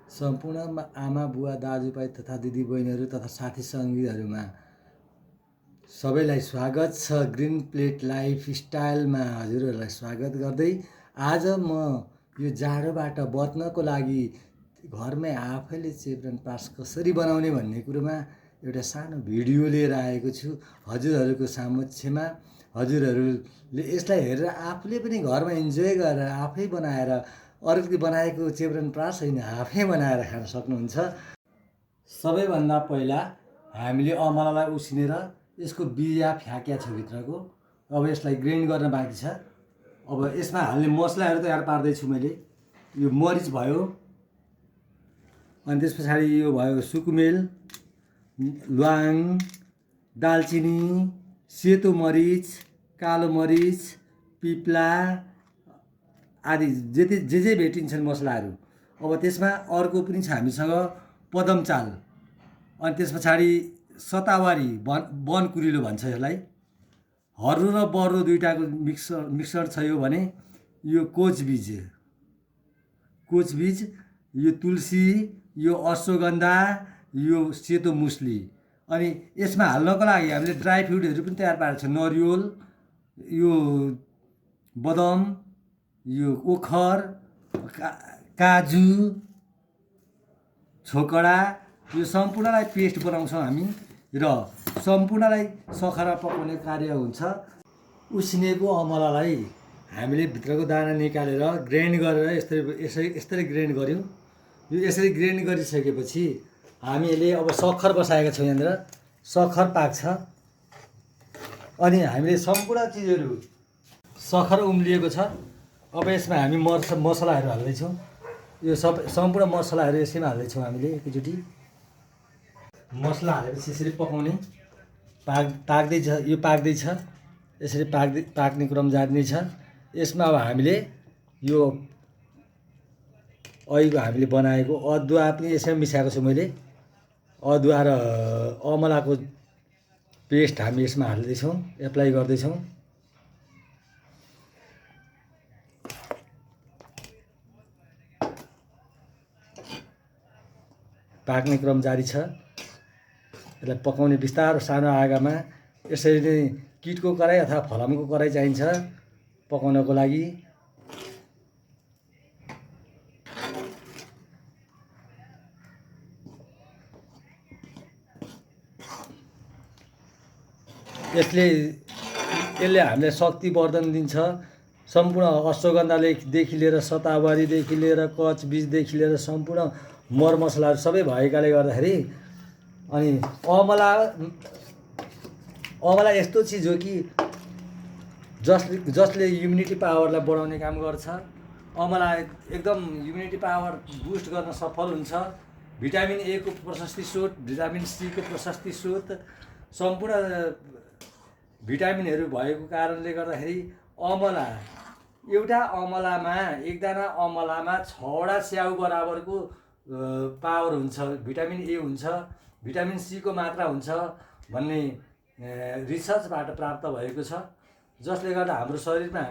सम्पूर्ण आमा बुवा दाजुभाइ तथा दिदीबहिनीहरू तथा साथी सङ्गीहरूमा सबैलाई स्वागत छ। ग्रिन प्लेट लाइफ स्टाइलमा हजुरहरूलाई स्वागत गर्दै आज म यो जाडोबाट बच्नको लागि घरमै आफैले च्यवनप्रास कसरी बनाउने भन्ने कुरोमा एउटा सानो भिडियो लिएर आएको छु हजुरहरूको समक्षमा। हजुरहरूले यसलाई हेरेर आफूले पनि घरमा इन्जोय गरेर आफै बनाएर अरूले बनाएको च्यवनप्रास होइन आफै बनाएर खान सक्नुहुन्छ। सबैभन्दा पहिला हामीले अमलालाई उसिनेर यसको बिया फ्याँक्या छ भित्रको। अब यसलाई ग्राइन्ड गर्न बाँकी छ। अब यसमा हाल्ने मसलाहरू तयार पार्दैछु मैले। यो मरिच भयो, अनि त्यस पछाडि यो भयो सुकुमेल, ल्वाङ, दालचिनी, सेतो मरिच, कालो मरिच, पिप्ला आदि जे भेटिन्छन् मसलाहरू। अब त्यसमा अर्को पनि छ हामीसँग पदम चाल, अनि त्यस पछाडि सतावारी वन कुरिलो भन्छ यसलाई। हर्रो र बर्रो दुईटाको मिक्सर छ यो भने यो कोचबिज, यो तुलसी, यो अश्वगन्धा, यो सेतो मुसली। अनि यसमा हाल्नको लागि हामीले ड्राई फ्रुटहरू पनि तयार पारेको छ। नरिवल, यो बदाम, यो ओखर, काजु, छोकडा, यो सम्पूर्णलाई पेस्ट बनाउँछौँ हामी र सम्पूर्णलाई सखरा पकाउने कार्य हुन्छ। उसिनेको अमलालाई हामीले भित्रको दाना निकालेर ग्राइन्ड गरेर यसरी ग्राइन्ड गऱ्यौँ। यो यसरी ग्राइन्ड गरिसकेपछि हामीले अब सक्खर बसाएका छौँ। यहाँनिर सक्खर पाक्छ। अनि हामीले सम्पूर्ण चिजहरू सक्खर उम्लिएको छ। अब यसमा हामी मसलाहरू हाल्दैछौँ। यो सम्पूर्ण मसलाहरू यसैमा हाल्दैछौँ हामीले एकैचोटि। मसला हालेपछि यसरी पकाउने पाक्दैछ। यो पाक्दैछ, यसरी पाक्ने क्रम जारी नै छ। यसमा अब हामीले यो अहिलेको हामीले बनाएको अदुवा पनि यसैमा मिसाएको छु मैले। अदुवा र अमलाको पेस्ट हामी यसमा हाल्दैछौँ, एप्लाई गर्दैछौँ। पाक्ने क्रम जारी छ। यसलाई पकाउने बिस्तारो सानो आगोमा। यसरी नै किटको कराई अथवा फलामको कराई चाहिन्छ पकाउनको लागि। यसले हामीलाई शक्तिवर्धन दिन्छ। सम्पूर्ण अश्वगन्धादेखि लिएर सतावारीदेखि लिएर कचबिजदेखि लिएर सम्पूर्ण मरमसलाहरू सबै भएकाले गर्दाखेरि। अनि अमला यस्तो चिज हो कि जसले इम्युनिटी पावरलाई बढाउने काम गर्छ। अमला एकदम इम्युनिटी पावर बुस्ट गर्न सफल हुन्छ। भिटामिन ए को प्रशस्ति स्रोत, भिटामिन सी को प्रशस्ति स्रोत, सम्पूर्ण भिटामिनहरू भएको कारणले गर्दाखेरि अमला एकजना अमलामा 6वटा स्याउ बराबरको पावर हुन्छ। भिटामिन ए हुन्छ, भिटामिन सी को मात्रा हुन्छ भन्ने रिसर्चबाट प्राप्त भएको छ। जसले गर्दा हाम्रो शरीरमा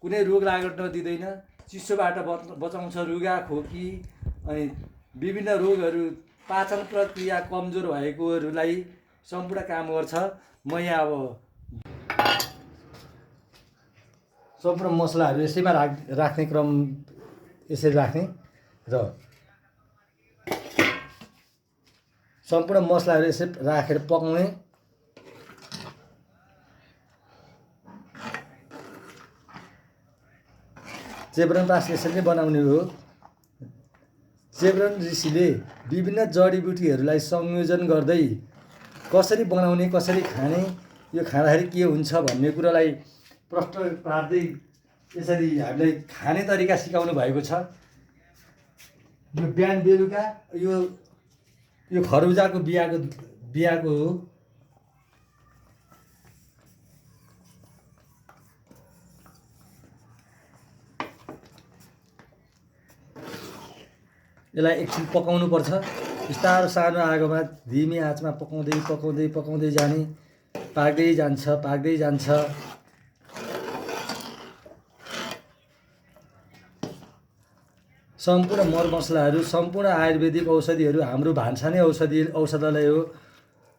कुनै रोग लागत दिँदैन, चिसोबाट बचाउँछ, रुगा खोकी अनि विभिन्न रोगहरू, पाचन प्रक्रिया कमजोर भएकोहरूलाई सम्पूर्ण काम गर्छ। म यहाँ अब सम्पूर्ण मसलाहरू यसैमा राख्ने क्रम यसरी राख्ने र सम्पूर्ण मसलाहरू यसरी राखेर पकाउने। च्यवनप्रास यसरी नै बनाउने हो। च्यवन ऋषिले विभिन्न जडीबुटीहरूलाई संयोजन गर्दै कसरी बनाउने, कसरी खाने, यो खाँदाखेरि के हुन्छ भन्ने कुरालाई प्रश्न पार्दै यसरी हामीलाई खाने तरिका सिकाउनु भएको छ। यो बिहान बेलुका यो खरबुजाको बियाको हो। यसलाई एकछिन पकाउनु पर्छ। बिस्तारो सानो आगोमा धिमी आँचमा पकाउँदै जाने। पाक्दै जान्छ। सम्पूर्ण मरमसलाहरू, सम्पूर्ण आयुर्वेदिक औषधिहरू हाम्रो भान्सा नै औषधालय हो।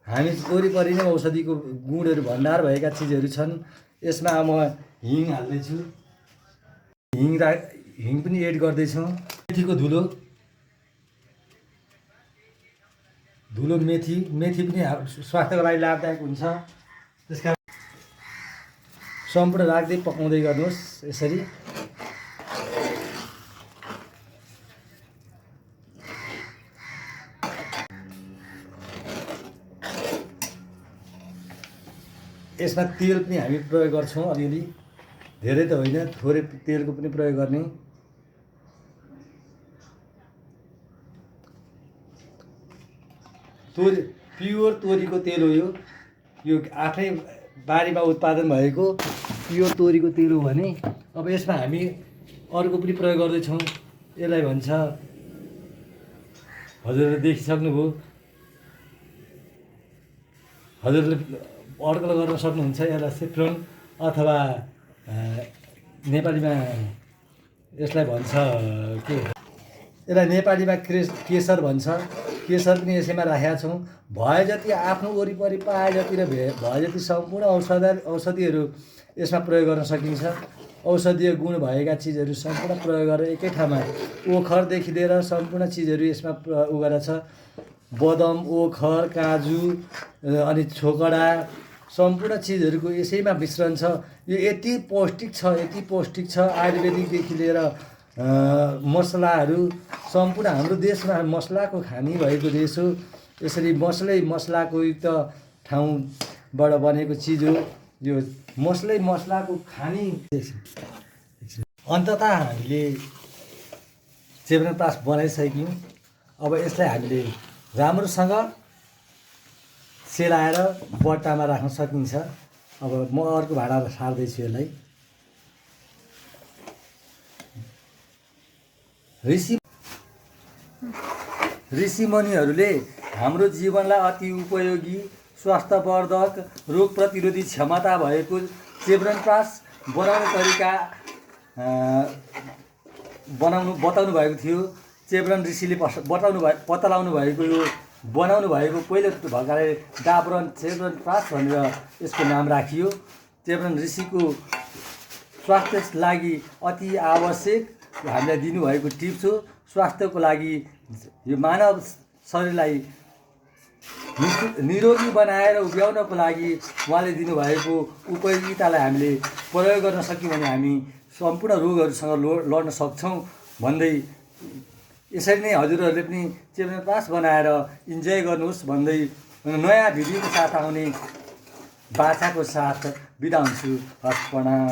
हामी वरिपरि नै औषधिको गुणहरू भण्डार भएका चिजहरू छन्। यसमा म हिङ हाल्दैछु, हिङ पनि एड गर्दैछौँ। मेथीको धुलो मेथी पनि स्वास्थ्यको लागि लाभदायक हुन्छ। त्यसकारण सम्पूर्ण राख्दै पकाउँदै गर्नुहोस् यसरी। यसमा तेल पनि हामी प्रयोग गर्छौँ अलिअलि, धेरै त होइन, थोरै तेलको पनि प्रयोग गर्ने। प्योर तोरीको तेल हो यो आफै बारीमा उत्पादन भएको प्योर तोरीको तेल हो भने अब यसमा हामी अर्को पनि प्रयोग गर्दैछौँ। यसलाई भन्छ, हजुरहरूले देखिसक्नुभयो, हजुरले अड्कल गर्न सक्नुहुन्छ। यसलाई सेफ्रोन अथवा नेपालीमा यसलाई भन्छ के, यसलाई नेपालीमा केसर भन्छ। केसर पनि यसैमा राखेका छौँ। भए जति आफ्नो वरिपरि पाए जति र भए जति सम्पूर्ण औषधिहरू यसमा प्रयोग गर्न सकिन्छ। औषधीय गुण भएका चिजहरू सम्पूर्ण प्रयोग गरेर एकै ठाउँमा, ओखरदेखि लिएर सम्पूर्ण चिजहरू यसमा उगेर छ। बदम, ओखर, काजु अनि छोकडा सम्पूर्ण चिजहरूको यसैमा मिश्रण छ। यो यति पौष्टिक छ, आयुर्वेदिकदेखि लिएर मसलाहरू सम्पूर्ण। हाम्रो देशमा मसलाको खानी भएको देश हो। यसरी मसलाको युक्त ठाउँबाट बनेको चिज हो यो। मसलाको खानी। अन्ततः हामीले च्यवनप्रास बनाइसक्यौँ। अब यसलाई हामीले राम्रोसँग सेलाएर बट्टामा राख्न सकिन्छ। अब म अर्को भाँडा सार्दैछु यसलाई। ऋषिमुनिहरूले हाम्रो जीवनलाई अति उपयोगी, स्वास्थ्यवर्धक, रोग प्रतिरोधी क्षमता भएको च्यवनप्रास बनाउने तरिका बताउनु भएको थियो। च्यवन ऋषिले बतलाउनु भएको यो बनाउनु भएको पहिलो भएकाले डाब्रन च्यवनप्रास भनेर यसको नाम राखियो। च्यवन ऋषिको स्वास्थ्यको लागि अति आवश्यक हामीलाई दिनुभएको टिप्स हो। स्वास्थ्यको लागि यो मानव शरीरलाई निरोगी बनाएर उभ्याउनको लागि उहाँले दिनुभएको उपयोगितालाई हामीले प्रयोग गर्न सक्यौँ भने हामी सम्पूर्ण रोगहरूसँग लड्न सक्छौँ भन्दै, यसरी नै हजुरहरूले पनि च्यवनप्रास बनाएर इन्जोय गर्नुहोस् भन्दै नयाँ भिडियोको साथ आउने बाछाको साथ बिदा हुन्छु। हस्, प्रणाम।